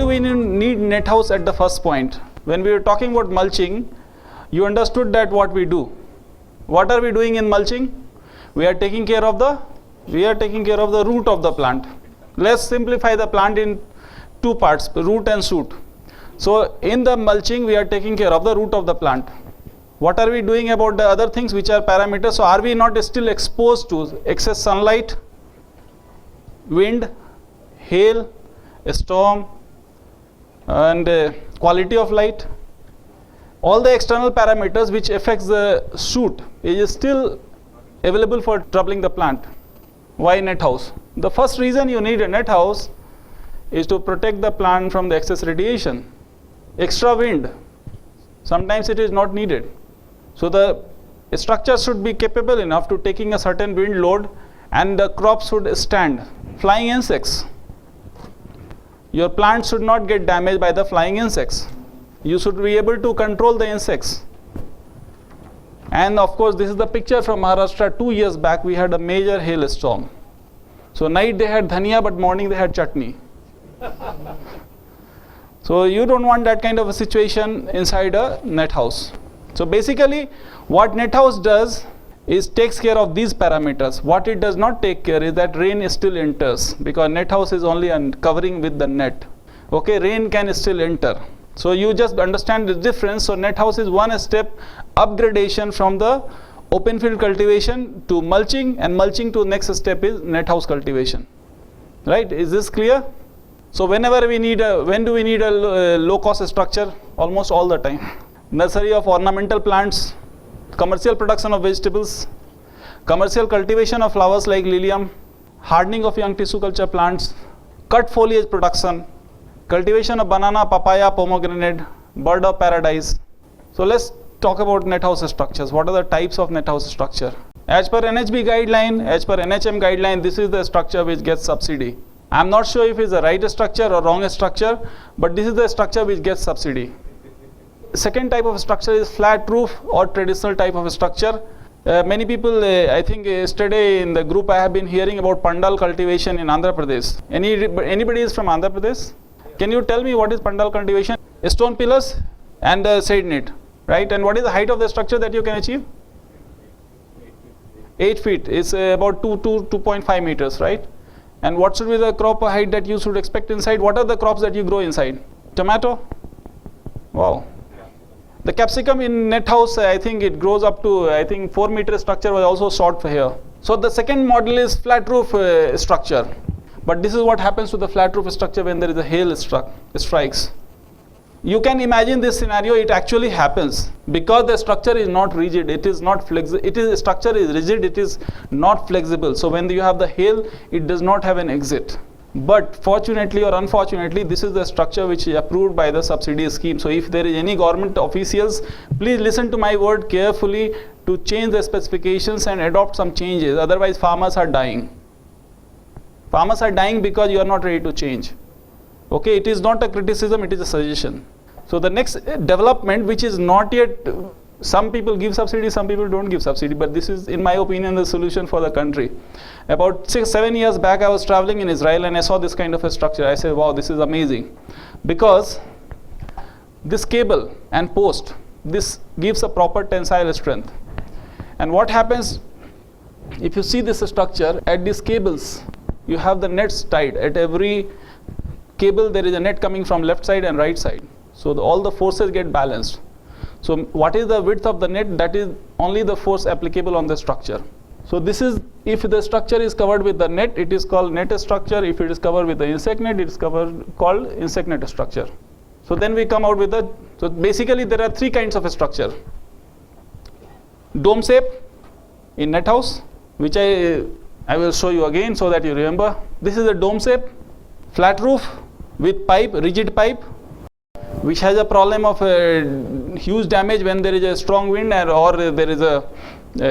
we need net house at the first point? When we were talking about mulching, you understood that what we do. What are we doing in mulching? We are taking care of the root of the plant. Let's simplify the plant in two parts, root and shoot. So in the mulching, we are taking care of the root of the plant. What are we doing about the other things which are parameters? So are we not still exposed to excess sunlight, wind, hail, storm, and quality of light? All the external parameters which affects the shoot is still available for troubling the plant. Why net house? The first reason you need a net house is to protect the plant from the excess radiation. Extra wind, sometimes it is not needed. So the structure should be capable enough to taking a certain wind load, and the crops should stand. Flying insects. Your plant should not get damaged by the flying insects. You should be able to control the insects. And of course, this is the picture from Maharashtra 2 years back. We had a major hailstorm. So night they had dhania, but morning they had chutney. So you don't want that kind of a situation inside a net house. So basically, what net house does is takes care of these parameters. What it does not take care is that rain still enters, because net house is only covering with the net. Okay, rain can still enter. So you just understand the difference. So net house is one step upgradation from the open field cultivation to mulching, and mulching to next step is net house cultivation. Right? Is this clear? So whenever we need when do we need a low cost structure? Almost all the time. Nursery of ornamental plants, commercial production of vegetables, commercial cultivation of flowers like lilium, hardening of young tissue culture plants, cut foliage production, cultivation of banana, papaya, pomegranate, bird of paradise. So let's talk about net house structures. What are the types of net house structure? As per NHB guideline, as per NHM guideline, this is the structure which gets subsidy. I am not sure if it's the right structure or wrong structure, but this is the structure which gets subsidy. Second type of structure is flat roof or traditional type of structure. Many people, I think yesterday in the group I have been hearing about pandal cultivation in Andhra Pradesh. Anybody is from Andhra Pradesh? Can you tell me what is pandal cultivation? Stone pillars and shade net, right? And what is the height of the structure that you can achieve? 8 feet. It's about 2.5 meters, right? And what should be the crop height that you should expect inside? What are the crops that you grow inside? Tomato? Wow. The capsicum in net house, I think it grows up to, I think 4 meter structure was also short for here. So the second model is flat roof structure. But this is what happens to the flat roof structure when there is a hail strikes. You can imagine this scenario, it actually happens because the structure is not rigid, it is not flexible, structure is rigid, it is not flexible. So when you have the hail, it does not have an exit. But fortunately or unfortunately, this is the structure which is approved by the subsidy scheme. So if there is any government officials, please listen to my word carefully to change the specifications and adopt some changes. Otherwise, farmers are dying. Farmers are dying because you are not ready to change. Okay, it is not a criticism, it is a suggestion. So the next development, which is not yet, some people give subsidy, some people don't give subsidy, but this is, in my opinion, the solution for the country. About 6-7 years back, I was traveling in Israel and I saw this kind of a structure. I said, wow, this is amazing. Because this cable and post, this gives a proper tensile strength. And what happens, if you see this structure, at these cables, you have the nets tied. At every cable, there is a net coming from left side and right side. So all the forces get balanced. So what is the width of the net? That is only the force applicable on the structure. So this is, if the structure is covered with the net, it is called net structure. If it is covered with the insect net, it is called insect net structure. So then we come out with the, so basically there are 3 kinds of a structure. Dome shape in net house, which I will show you again so that you remember. This is a dome shape, flat roof with pipe, rigid pipe, which has a problem of huge damage when there is a strong wind or there is a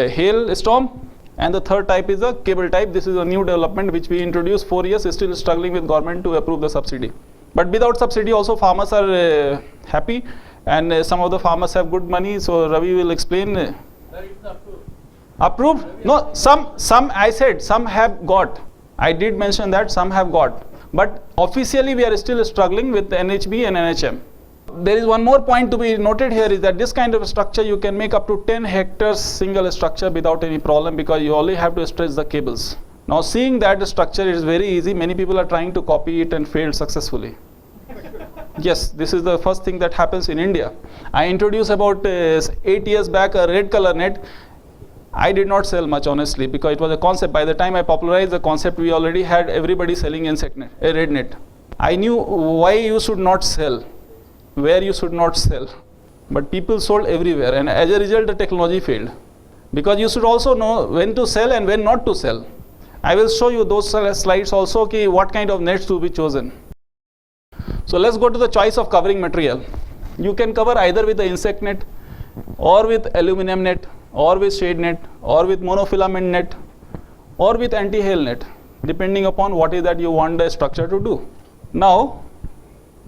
hail storm. And the third type is a cable type. This is a new development which we introduced 4 years, still struggling with government to approve the subsidy. But without subsidy also farmers are happy, and some of the farmers have good money. So Ravi will explain. Sir, it's approved. Approved? No, some I said some have got. I did mention that some have got. But officially we are still struggling with NHB and NHM. There is one more point to be noted here is that this kind of structure you can make up to 10 hectares single structure without any problem, because you only have to stretch the cables. Now seeing that structure is very easy, many people are trying to copy it and failed successfully. Yes, this is the first thing that happens in India. I introduced about 8 years back a red color net. I did not sell much honestly, because it was a concept. By the time I popularized the concept, we already had everybody selling insect net, a red net. I knew why you should not sell, where you should not sell, but people sold everywhere, and as a result the technology failed, because you should also know when to sell and when not to sell. I will show you those slides also, okay, what kind of nets to be chosen. So let's go to the choice of covering material. You can cover either with the insect net, or with aluminum net, or with shade net, or with monofilament net, or with anti-hail net, depending upon what is that you want the structure to do. Now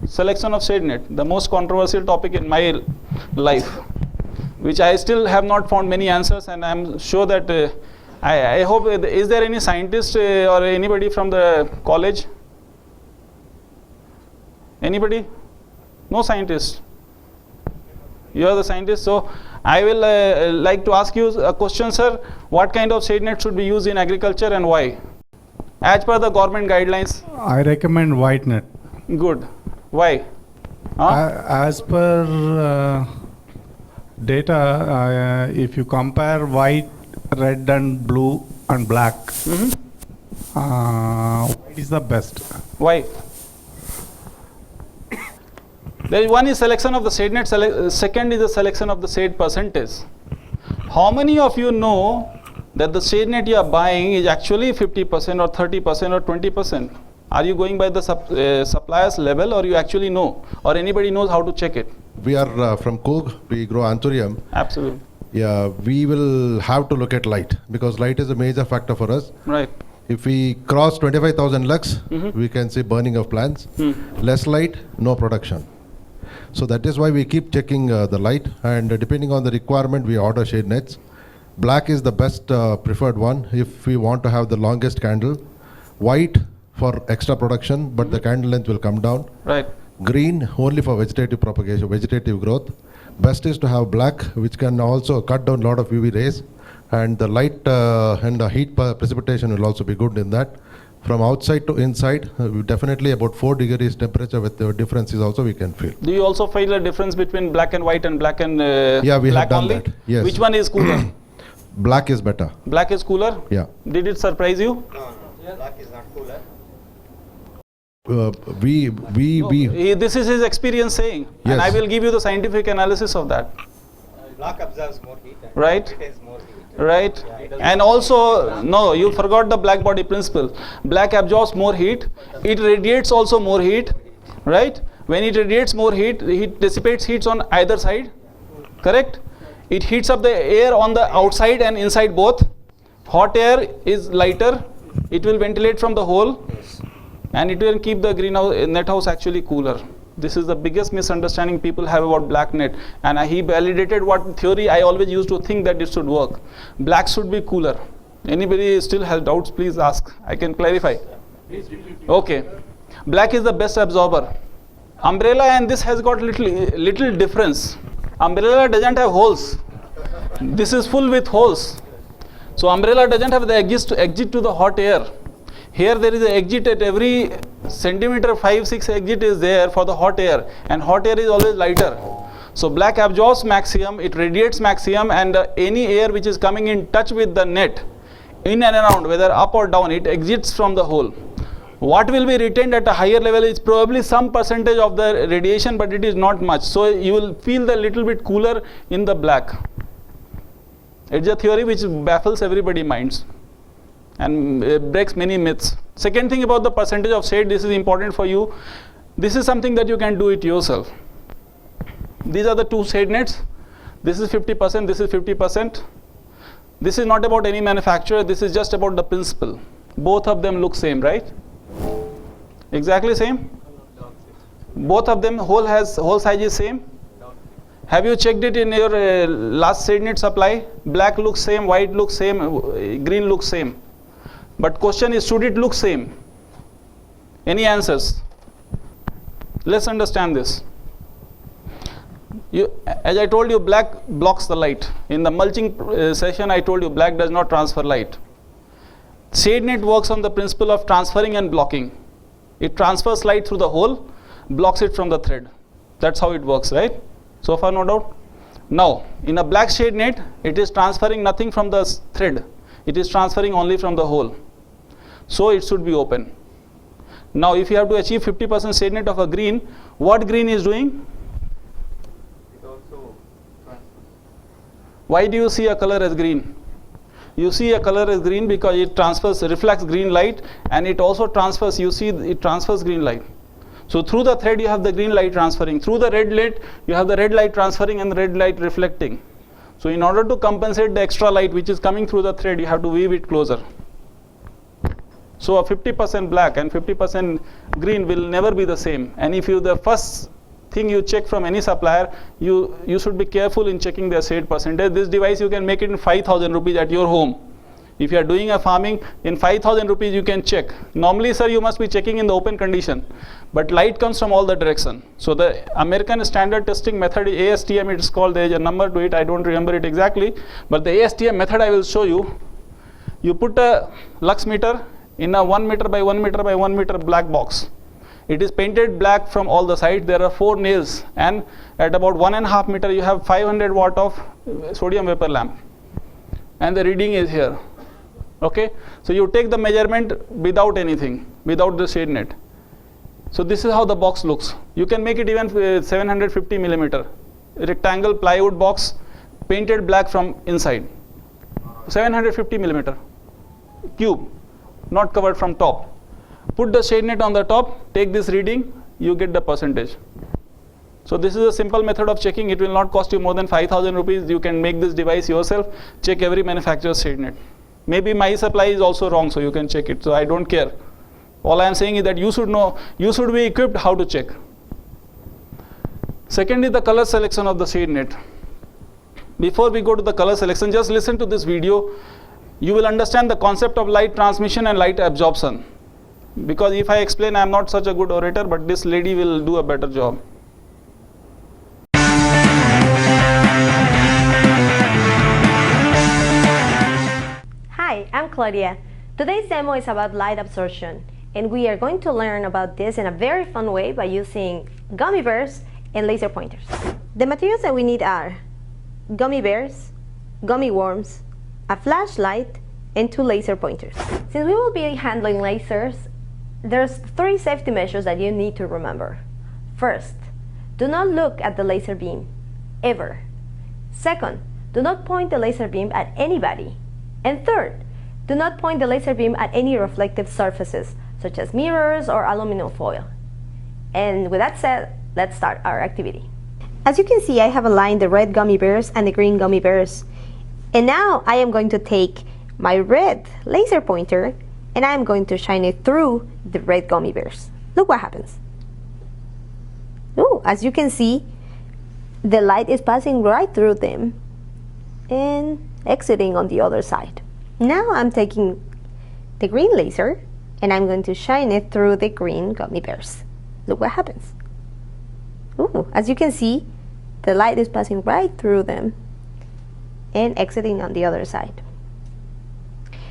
selection of shade net, the most controversial topic in my life, which I still have not found many answers, and I am sure that I hope, is there any scientist or anybody from the college? Anybody? No scientist? You are the scientist, so I will like to ask you a question, sir. What kind of shade net should be used in agriculture and why? As per the government guidelines. I recommend white net. Good. Why? As per data, if you compare white, red and blue and black, white is the best. Why? There is one is selection of the shade net, second is the selection of the shade percentage. How many of you know that the shade net you are buying is actually 50% or 30% or 20%? Are you going by the supplier's level, or you actually know, or anybody knows how to check it? We are from Coog, we grow anthurium. Absolutely. Yeah, we will have to look at light, because light is a major factor for us. Right. If we cross 25,000 lux, we can see burning of plants. Less light, no production. So that is why we keep checking the light, and depending on the requirement, we order shade nets. Black is the best preferred one if we want to have the longest candle. White for extra production, but the candle length will come down. Right. Green only for vegetative propagation, vegetative growth. Best is to have black, which can also cut down a lot of UV rays, and the light and the heat precipitation will also be good in that. From outside to inside, definitely about 4 degrees temperature with the differences also we can feel. Do you also feel a difference between black and white and black and yeah, we black have done only? that. Yes. Which one is cooler? Black is better. Black is cooler? Yeah. Did it surprise you? No, black is not cooler. This is his experience saying, yes. And I will give you the scientific analysis of that. Black absorbs more heat. And right. retains more heat. Right. Yeah, And also, no, you forgot the black body principle. Black absorbs more heat. It radiates also more heat. Right. When it radiates more heat, it dissipates heat on either side. Correct. It heats up the air on the outside and inside both. Hot air is lighter. It will ventilate from the hole. And it will keep the greenhouse net house actually cooler. This is the biggest misunderstanding people have about black net, and he validated what theory I always used to think that it should work. Black should be cooler. Anybody still has doubts, please ask. I can clarify. Okay. Black is the best absorber. Umbrella and this has got little difference. Umbrella doesn't have holes. This is full with holes. So umbrella doesn't have the exit to the hot air. Here there is an exit at every centimeter, 5-6 exit is there for the hot air, and hot air is always lighter. So black absorbs maximum, it radiates maximum, and any air which is coming in touch with the net, in and around, whether up or down, it exits from the hole. What will be retained at a higher level is probably some percentage of the radiation, but it is not much. So you will feel the little bit cooler in the black. It's a theory which baffles everybody's minds and breaks many myths. Second thing about the percentage of shade, this is important for you. This is something that you can do it yourself. These are the two shade nets. This is 50%, this is 50%. This is not about any manufacturer, this is just about the principle. Both of them look same, right? Exactly same? Both of them, hole size is same? Have you checked it in your last shade net supply? Black looks same, white looks same, green looks same. But question is, should it look same? Any answers? Let's understand this. As I told you, black blocks the light. In the mulching session, I told you black does not transfer light. Shade net works on the principle of transferring and blocking. It transfers light through the hole, blocks it from the thread. That's how it works, right? So far, no doubt? Now, in a black shade net, it is transferring nothing from the thread. It is transferring only from the hole. So it should be open. Now, if you have to achieve 50% shade net of a green, what green is doing? It also transfers. Why do you see a color as green? You see a color as green because it transfers, reflects green light, and it also transfers, you see it transfers green light. So through the thread you have the green light transferring. Through the red light you have the red light transferring and the red light reflecting. So in order to compensate the extra light which is coming through the thread, you have to weave it closer. So a 50% black and 50% green will never be the same. And if you, the first thing you check from any supplier, you should be careful in checking their shade percentage. This device you can make it in 5,000 rupees at your home. If you are doing a farming, in 5,000 rupees you can check. Normally, sir, you must be checking in the open condition. But light comes from all the direction. So the American standard testing method, ASTM it is called, there is a number to it, I don't remember it exactly. But the ASTM method I will show you. You put a lux meter in a 1 meter by 1 meter by 1 meter black box. It is painted black from all the sides. There are 4 nails, and at about 1.5 meter you have 500 watt of sodium vapor lamp. And the reading is here. Okay, so you take the measurement without anything, without the shade net. So this is how the box looks. You can make it even 750 millimeter rectangle plywood box, painted black from inside. 750 millimeter cube, not covered from top. Put the shade net on the top, take this reading, you get the percentage. So this is a simple method of checking. It will not cost you more than 5,000 rupees. You can make this device yourself. Check every manufacturer's shade net. Maybe my supply is also wrong, so you can check it. So I don't care. All I am saying is that you should know, you should be equipped how to check. Second is the color selection of the shade net. Before we go to the color selection, just listen to this video. You will understand the concept of light transmission and light absorption. Because if I explain, I am not such a good orator, but this lady will do a better job. Hi, I'm Claudia. Today's demo is about light absorption, and we are going to learn about this in a very fun way by using gummy bears and laser pointers. The materials that we need are gummy bears, gummy worms, a flashlight, and 2 laser pointers. Since we will be handling lasers, there's 3 safety measures that you need to remember. First, do not look at the laser beam, ever. Second, do not point the laser beam at anybody. And third, do not point the laser beam at any reflective surfaces, such as mirrors or aluminum foil. And with that said, let's start our activity. As you can see, I have aligned the red gummy bears and the green gummy bears. And now I am going to take my red laser pointer and I am going to shine it through the red gummy bears. Look what happens. Ooh, as you can see, the light is passing right through them and exiting on the other side. Now I'm taking the green laser and I'm going to shine it through the green gummy bears. Look what happens. Ooh, as you can see, the light is passing right through them and exiting on the other side.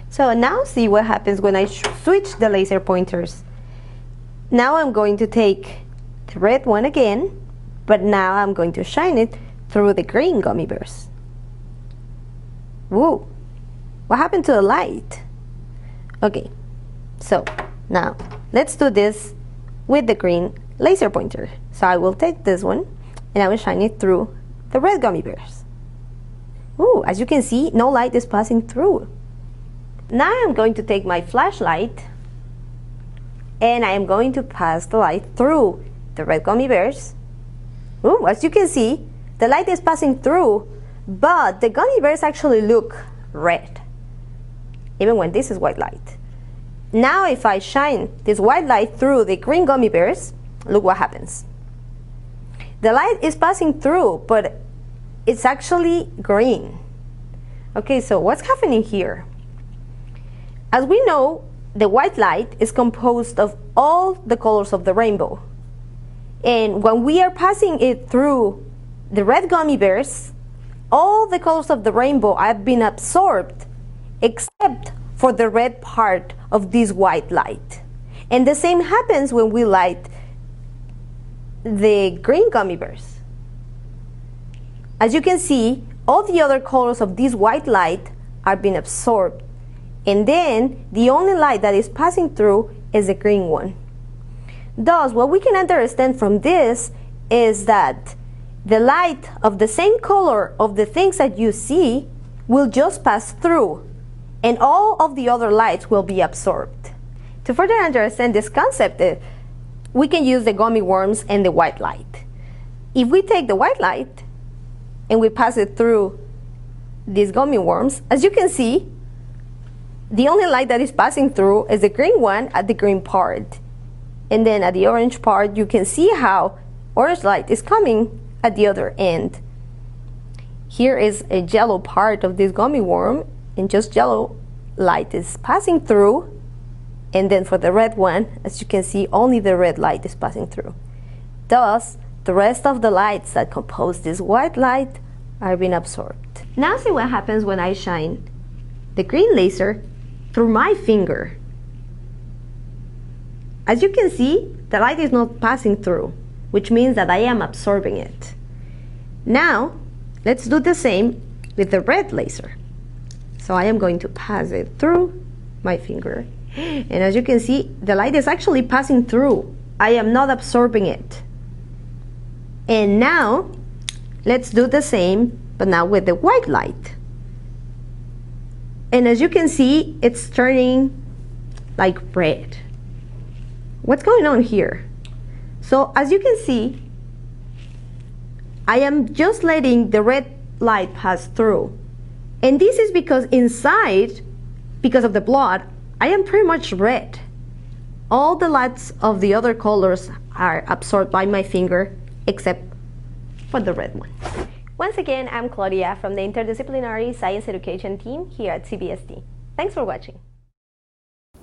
So now see what happens when I switch the laser pointers. Now I'm going to take the red one again, but now I'm going to shine it through the green gummy bears. Whoa, what happened to the light? Okay, so now let's do this with the green laser pointer. So I will take this one and I will shine it through the red gummy bears. Ooh, as you can see, no light is passing through. Now I'm going to take my flashlight and I am going to pass the light through the red gummy bears. Ooh, as you can see, the light is passing through, but the gummy bears actually look red, even when this is white light. Now if I shine this white light through the green gummy bears, look what happens. The light is passing through, but it's actually green. Okay, so what's happening here? As we know, the white light is composed of all the colors of the rainbow. And when we are passing it through the red gummy bears, all the colors of the rainbow have been absorbed except for the red part of this white light. And the same happens when we light the green gummy bears. As you can see, all the other colors of this white light are being absorbed. And then the only light that is passing through is the green one. Thus, what we can understand from this is that the light of the same color of the things that you see will just pass through, and all of the other lights will be absorbed. To further understand this concept, we can use the gummy worms and the white light. If we take the white light and we pass it through these gummy worms, as you can see, the only light that is passing through is the green one at the green part. And then at the orange part, you can see how orange light is coming at the other end. Here is a yellow part of this gummy worm, and just yellow light is passing through. And then for the red one, as you can see, only the red light is passing through. Thus, the rest of the lights that compose this white light are being absorbed. Now see what happens when I shine the green laser through my finger. As you can see, the light is not passing through, which means that I am absorbing it. Now, let's do the same with the red laser. So I am going to pass it through my finger. And as you can see, the light is actually passing through. I am not absorbing it. And now, let's do the same, but now with the white light. And as you can see, it's turning like red. What's going on here? So as you can see, I am just letting the red light pass through. And this is because inside, because of the blood, I am pretty much red. All the lights of the other colors are absorbed by my finger, except for the red one. Once again, I'm Claudia from the Interdisciplinary Science Education team here at CBST. Thanks for watching.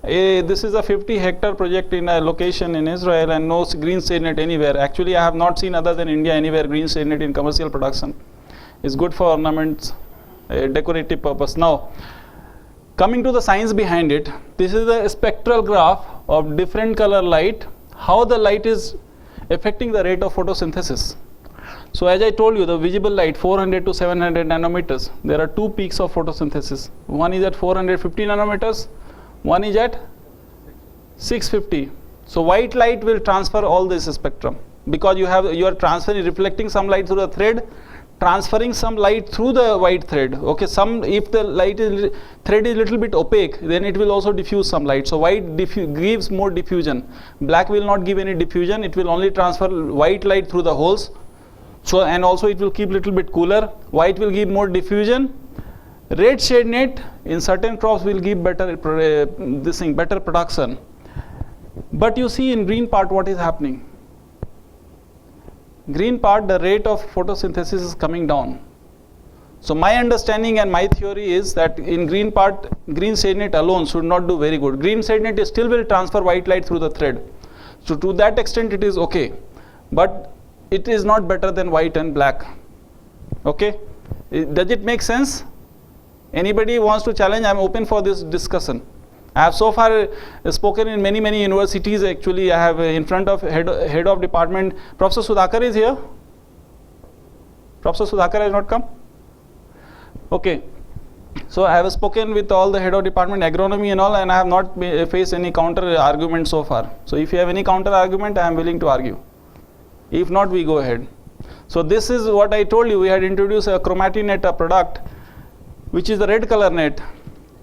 This is a 50-hectare project in a location in Israel, and no green shade net anywhere. Actually, I have not seen other than India anywhere green shade net in commercial production. It's good for ornaments, decorative purpose. Now, coming to the science behind it, this is a spectral graph of different color light, how the light is affecting the rate of photosynthesis. So as I told you, the visible light 400 to 700 nanometers, there are two peaks of photosynthesis. One is at 450 nanometers, one is at 650. So white light will transfer all this spectrum, because you are transferring, reflecting some light through the thread, transferring some light through the white thread. Okay, if the thread is little bit opaque, then it will also diffuse some light. So white gives more diffusion. Black will not give any diffusion. It will only transfer white light through the holes. So, and also it will keep little bit cooler. White will give more diffusion. Red shade net in certain crops will give better better production. But you see in green part what is happening. Green part, the rate of photosynthesis is coming down. So my understanding and my theory is that in green part, green shade net alone should not do very good. Green shade net still will transfer white light through the thread. So to that extent it is okay. But it is not better than white and black. Okay? Does it make sense? Anybody wants to challenge? I am open for this discussion. I have so far spoken in many universities. Actually, I have in front of head of department. Professor Sudhakar is here. Professor Sudhakar has not come. Okay. So I have spoken with all the head of department agronomy and all, and I have not faced any counter argument so far. So if you have any counter argument, I am willing to argue. If not, we go ahead. So this is what I told you. We had introduced a ChromatiNet, a product which is the red color net,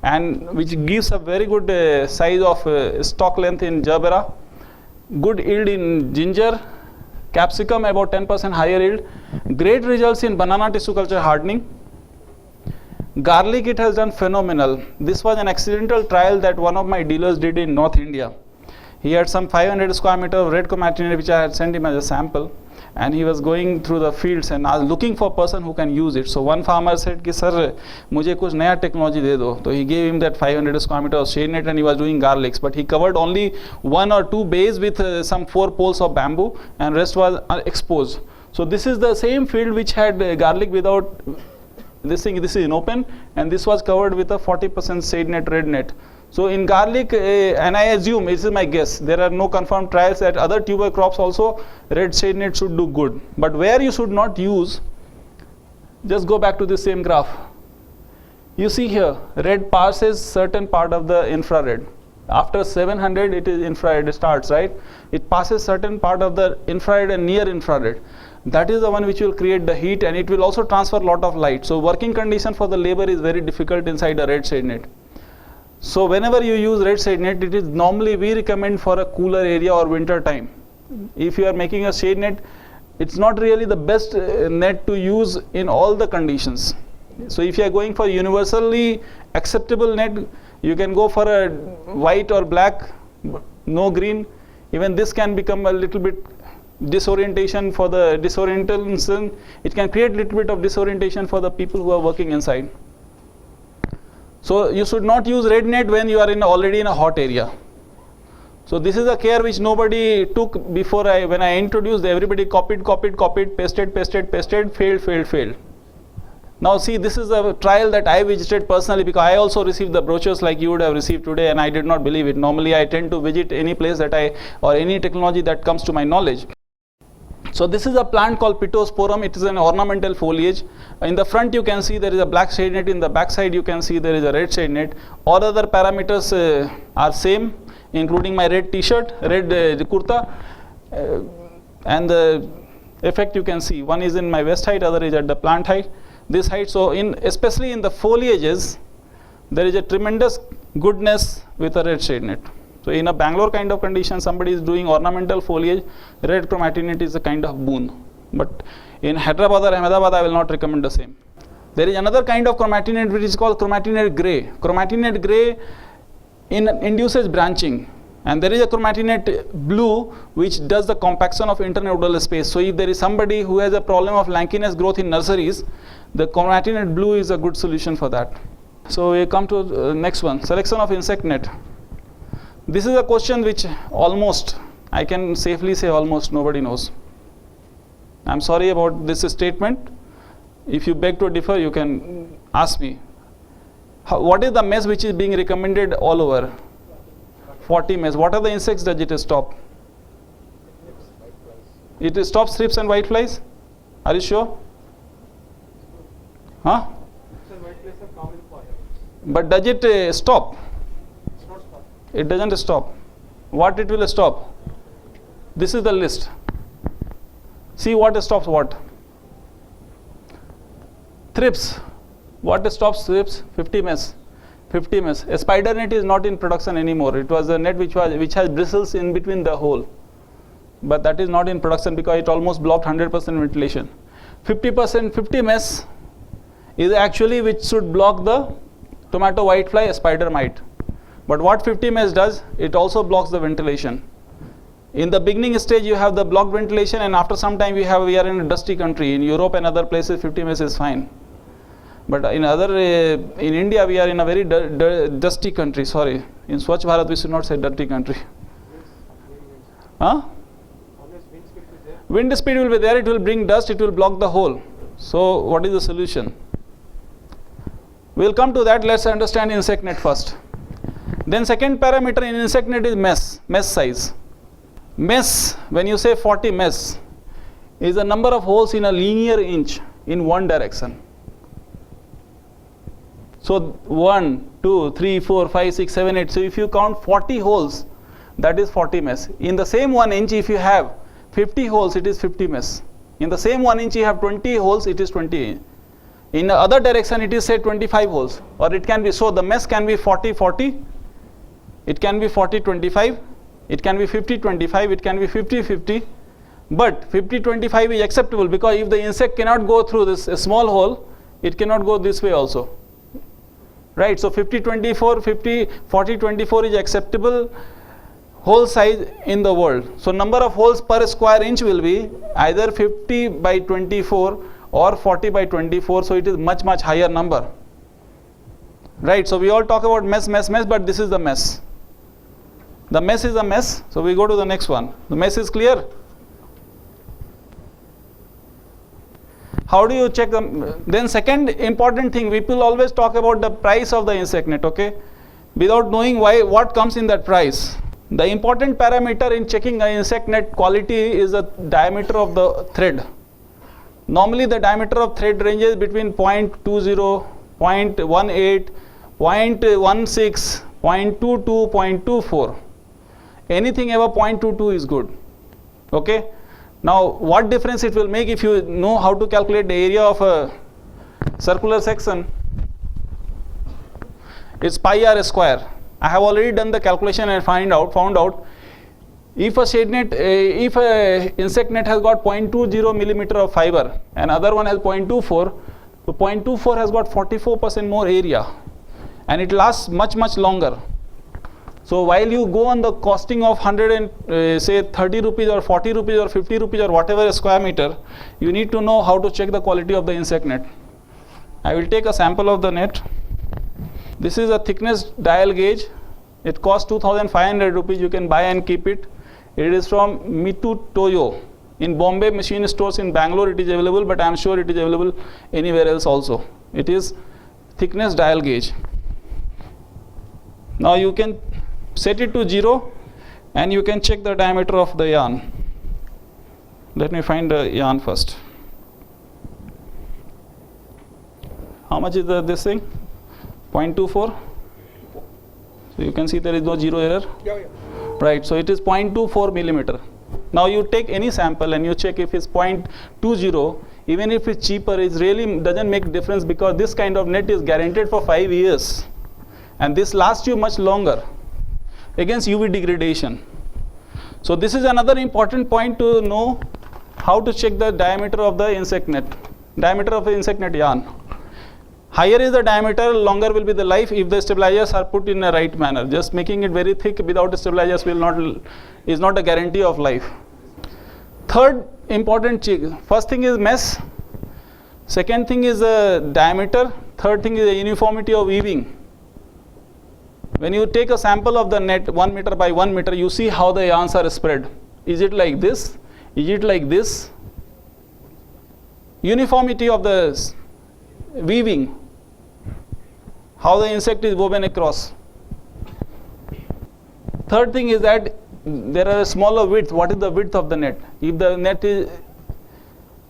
and which gives a very good size of stalk length in gerbera, good yield in ginger, capsicum about 10% higher yield, great results in banana tissue culture hardening. Garlic, it has done phenomenal. This was an accidental trial that one of my dealers did in North India. He had some 500 square meter of red ChromatiNet which I had sent him as a sample, and he was going through the fields and looking for a person who can use it. So one farmer said कि sir मुझे कुछ नया technology दे दो. So he gave him that 500 square meter of shade net and he was doing garlics, but he covered only 1 or 2 bays with some 4 poles of bamboo and rest was exposed. So this is the same field which had garlic without this is in open, and this was covered with a 40% shade net, red net. So in garlic, and I assume, this is my guess, there are no confirmed trials that other tuber crops also red shade net should do good. But where you should not use, just go back to the same graph. You see here, red passes certain part of the infrared. After 700, it is infrared starts, right? It passes certain part of the infrared and near infrared. That is the one which will create the heat, and it will also transfer a lot of light. So working condition for the labor is very difficult inside a red shade net. So whenever you use red shade net, it is normally we recommend for a cooler area or winter time. If you are making a shade net, it's not really the best net to use in all the conditions. So if you are going for universally acceptable net, you can go for a white or black, no green. Even this can become a little bit disorientation for the disorientation. It can create a little bit of disorientation for the people who are working inside. So you should not use red net when you are already in a hot area. So this is a care which nobody took before when I introduced, everybody copied, pasted, failed. Now see, this is a trial that I visited personally because I also received the brochures like you would have received today, and I did not believe it. Normally I tend to visit any place that or any technology that comes to my knowledge. So this is a plant called Pittosporum. It is an ornamental foliage. In the front you can see there is a black shade net. In the back side you can see there is a red shade net. All other parameters are same, including my red t-shirt, red kurta, and the effect you can see. One is in my waist height, other is at the plant height, this height. So especially in the foliages, there is a tremendous goodness with a red shade net. So in a Bangalore kind of condition, somebody is doing ornamental foliage, red chromatinate is a kind of boon. But in Hyderabad or Ahmedabad, I will not recommend the same. There is another kind of chromatinate which is called chromatinate grey. Chromatinate grey induces branching. And there is a chromatinate blue which does the compaction of internodal space. So if there is somebody who has a problem of lankiness growth in nurseries, the chromatinate blue is a good solution for that. So we come to the next one, selection of insect net. This is a question which almost, I can safely say almost nobody knows. I'm sorry about this statement. If you beg to differ, you can ask me. What is the mess which is being recommended all over? 40 mess. What are the insects does it stop? It stops thrips and whiteflies? Are you sure? Huh? But does it stop? It doesn't stop. What it will stop? This is the list. See what stops what? Thrips. What stops thrips? 50 mess. 50 mess. A spider net is not in production anymore. It was a net which has bristles in between the hole. But that is not in production because it almost blocked 100% ventilation. 50 mess is actually which should block the tomato whitefly, a spider mite. But what 50 mess does, it also blocks the ventilation. In the beginning stage you have the blocked ventilation, and after some time we are in a dusty country. In Europe and other places 50 mess is fine. But in India we are in a very dusty country, sorry. In Swachh Bharat we should not say dirty country. Huh? Wind speed will be there, it will bring dust, it will block the hole. So what is the solution? We will come to that. Let's understand insect net first. Then second parameter in insect net is mess size. Mess, when you say 40 mess, is the number of holes in a linear inch in one direction. So 1, 2, 3, 4, 5, 6, 7, 8. So if you count 40 holes, that is 40 mess. In the same 1 inch, if you have 50 holes, it is 50 mess. In the same 1 inch, you have 20 holes, it is 20. In the other direction, it is say 25 holes. Or it can be, so the mess can be 40, 40. It can be 40, 25. It can be 50, 25. It can be 50, 50. But 50, 25 is acceptable because if the insect cannot go through this small hole, it cannot go this way also. Right, so 50, 24, 50, 40, 24 is acceptable. hole size in the world. So number of holes per square inch will be either 50 by 24 or 40 by 24. So it is much higher number. Right, so we all talk about mess, but this is the mess. The mess is a mess. So we go to the next one. The mess is clear. How do you check them? Then second important thing, people always talk about the price of the insect net, okay? Without knowing what comes in that price. The important parameter in checking an insect net quality is the diameter of the thread. Normally the diameter of thread ranges between 0.20, 0.18, 0.16, 0.22, 0.24. Anything above 0.22 is good. Okay? Now what difference it will make if you know how to calculate the area of a circular section? It's pi r square. I have already done the calculation and found out if a shade net, if a insect net has got 0.20 millimeter of fiber and other one has 0.24, so 0.24 has got 44% more area and it lasts much longer. So while you go on the costing of 30 rupees or 40 rupees or 50 rupees or whatever a square meter, you need to know how to check the quality of the insect net. I will take a sample of the net. This is a thickness dial gauge. It costs 2,500 rupees. You can buy and keep it. It is from Mitu Toyo. In Bombay machine stores in Bangalore it is available, but I am sure it is available anywhere else also. It is thickness dial gauge. Now you can set it to 0 and you can check the diameter of the yarn. Let me find the yarn first. How much is this thing? 0.24. So you can see there is no zero error. Right, so it is 0.24 millimeter. Now you take any sample and you check if it's 0.20, even if it's cheaper, it really doesn't make difference because this kind of net is guaranteed for 5 years and this lasts you much longer against UV degradation. So this is another important point to know how to check the diameter of the insect net, diameter of the insect net yarn. Higher is the diameter, longer will be the life if the stabilizers are put in a right manner. Just making it very thick without stabilizers is not a guarantee of life. Third important check, first thing is mesh, second thing is diameter, third thing is the uniformity of weaving. When you take a sample of the net 1 meter by 1 meter, you see how the yarns are spread. Is it like this? Is it like this? Uniformity of the weaving, how the insect is woven across. Third thing is that there are a smaller width. What is the width of the net? If the net is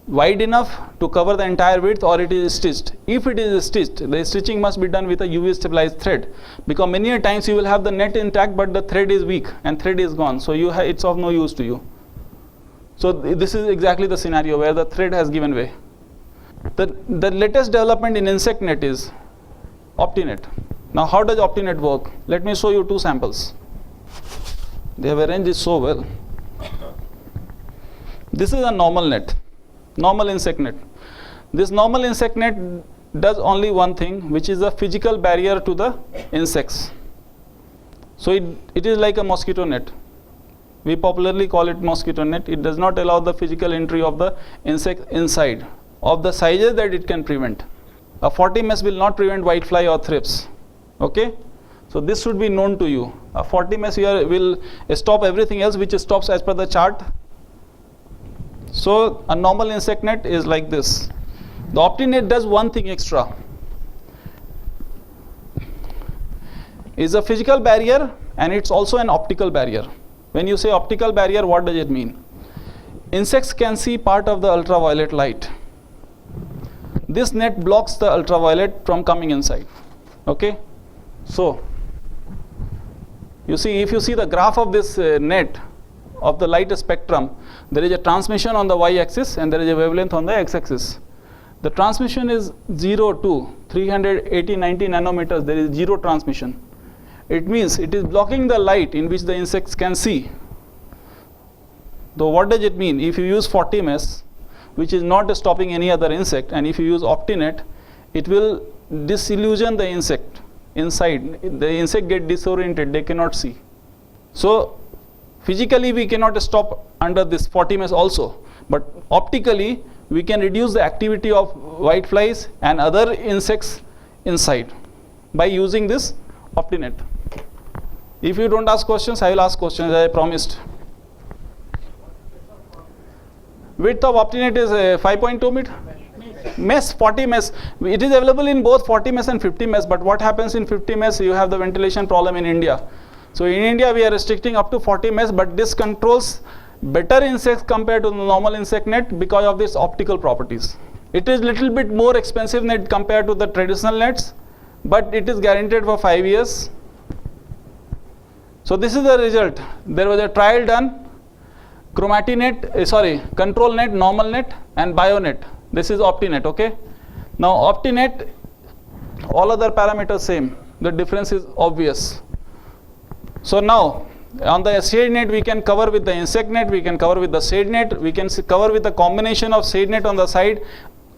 wide enough to cover the entire width or it is stitched. If it is stitched, the stitching must be done with a UV stabilized thread because many a times you will have the net intact but the thread is weak and thread is gone, so it's of no use to you. So this is exactly the scenario where the thread has given way. The latest development in insect net is OptiNet. Now how does OptiNet work? Let me show you two samples. They have arranged it so well. This is a normal net, normal insect net. This normal insect net does only one thing, which is a physical barrier to the insects. So it is like a mosquito net. We popularly call it mosquito net. It does not allow the physical entry of the insect inside of the sizes that it can prevent. A 40 mesh will not prevent whitefly or thrips. Okay? So this should be known to you. A 40 mesh here will stop everything else which stops as per the chart. So a normal insect net is like this. The OptiNet does one thing extra. It's a physical barrier and it's also an optical barrier. When you say optical barrier, what does it mean? Insects can see part of the ultraviolet light. This net blocks the ultraviolet from coming inside. Okay? So you see, if you see the graph of this net of the light spectrum, there is a transmission on the y-axis and there is a wavelength on the x-axis. The transmission is 0 to 380-90 nanometers. There is zero transmission. It means it is blocking the light in which the insects can see. So what does it mean? If you use 40 mesh, which is not stopping any other insect, and if you use OptiNet, it will disillusion the insect inside. The insect get disoriented, they cannot see. So Physically we cannot stop under this 40 mesh also, but optically we can reduce the activity of whiteflies and other insects inside by using this Optinet. If you don't ask questions, I will ask questions as I promised. Width of Optinet is 5.2 meter. Mesh, 40 mesh. It is available in both 40 mesh and 50 mesh, but what happens in 50 mesh, you have the ventilation problem in India. So in India we are restricting up to 40 mesh, but this controls better insects compared to the normal insect net because of its optical properties. It is little bit more expensive net compared to the traditional nets, but it is guaranteed for 5 years. So this is the result. There was a trial done, Chromatinet, control net, normal net and bionet. This is Optinet, okay. Now Optinet, all other parameters same. The difference is obvious. So now on the shade net we can cover with the insect net, we can cover with the shade net, we can cover with a combination of shade net on the side,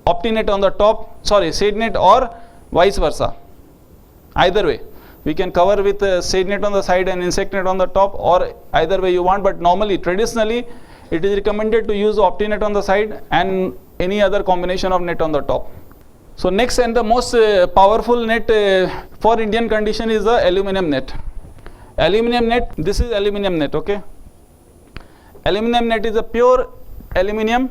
Optinet on the top, shade net or vice versa. Either way, we can cover with a shade net on the side and insect net on the top, or either way you want, but normally, traditionally, it is recommended to use Optinet on the side and any other combination of net on the top. So next and the most powerful net for Indian condition is the aluminum net. Aluminum net, this is aluminum net, okay. Aluminum net is a pure aluminum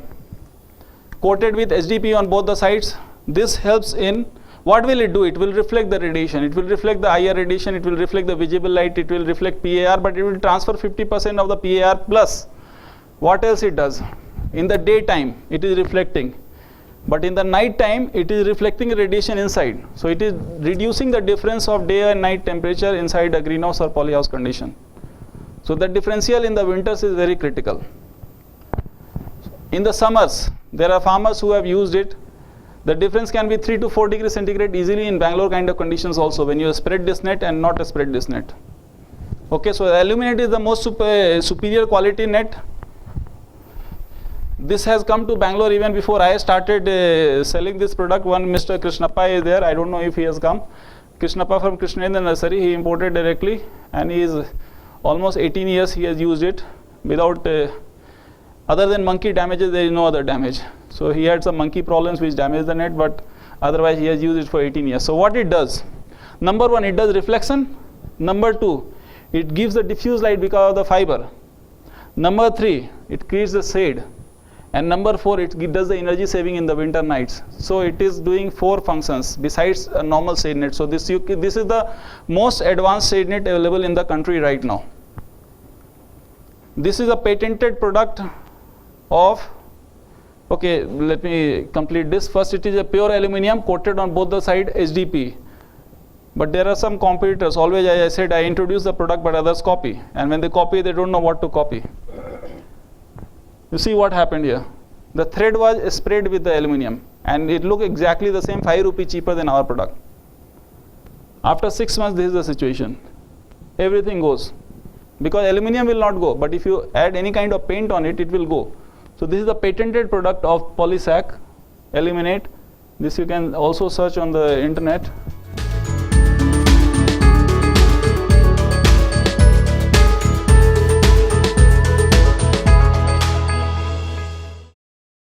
coated with HDPE on both the sides. This helps in, what will it do? It will reflect the radiation, it will reflect the IR radiation, it will reflect the visible light, it will reflect PAR, but it will transfer 50% of the PAR plus. What else it does? In the daytime, it is reflecting. But in the night time, it is reflecting radiation inside. So it is reducing the difference of day and night temperature inside a greenhouse or polyhouse condition. So the differential in the winters is very critical. In the summers, there are farmers who have used it. The difference can be 3 to 4 degrees centigrade easily in Bangalore kind of conditions also when you spread this net and not spread this net. Okay, so Aluminet is the most superior quality net. This has come to Bangalore even before I started selling this product. One Mr. Krishnappa is there. I don't know if he has come. Krishnappa from Krishnendra Nursery. He imported directly, and he is almost 18 years he has used it without, other than monkey damages, there is no other damage. So he had some monkey problems which damaged the net, but otherwise he has used it for 18 years. So what it does? Number one, it does reflection. Number two, it gives the diffuse light because of the fiber. Number three, it creates the shade. And number four, it does the energy saving in the winter nights. So it is doing 4 functions besides a normal shade net. So this is the most advanced shade net available in the country right now. This is a patented product of, okay, let me complete this. First, it is a pure aluminum coated on both the side HDPE. But there are some competitors. Always, as I said, I introduce the product, but others copy. And when they copy, they don't know what to copy. You see what happened here. The thread was sprayed with the aluminum and it looked exactly the same, 5 rupees cheaper than our product. After 6 months, this is the situation. Everything goes. Because aluminum will not go, but if you add any kind of paint on it, it will go. So this is the patented product of Polysac, Aluminet. This you can also search on the internet.